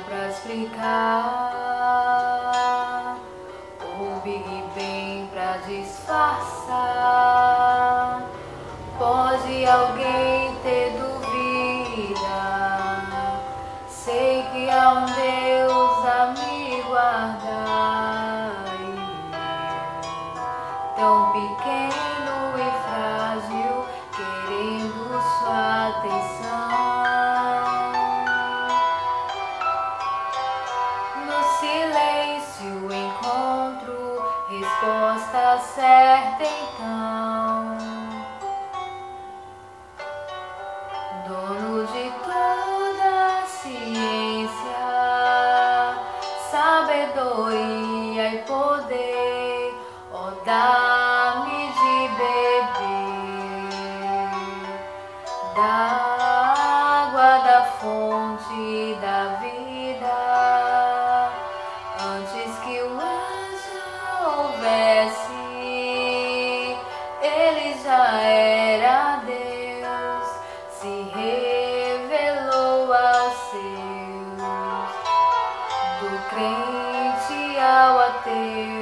pra explicar, o Big Bang pra disfarçar. Pode alguém ter dúvida? Sei que há um Deus a me guardar, tão pequeno e frágil, querendo sua atenção. No silêncio encontro resposta certa então. Dono de toda a ciência, sabedoria e poder, oh, dá-me de beber da água da fonte da vida. Antes que o anjo houvesse, ele já era Deus, se revelou aos seus, do crente ao ateu.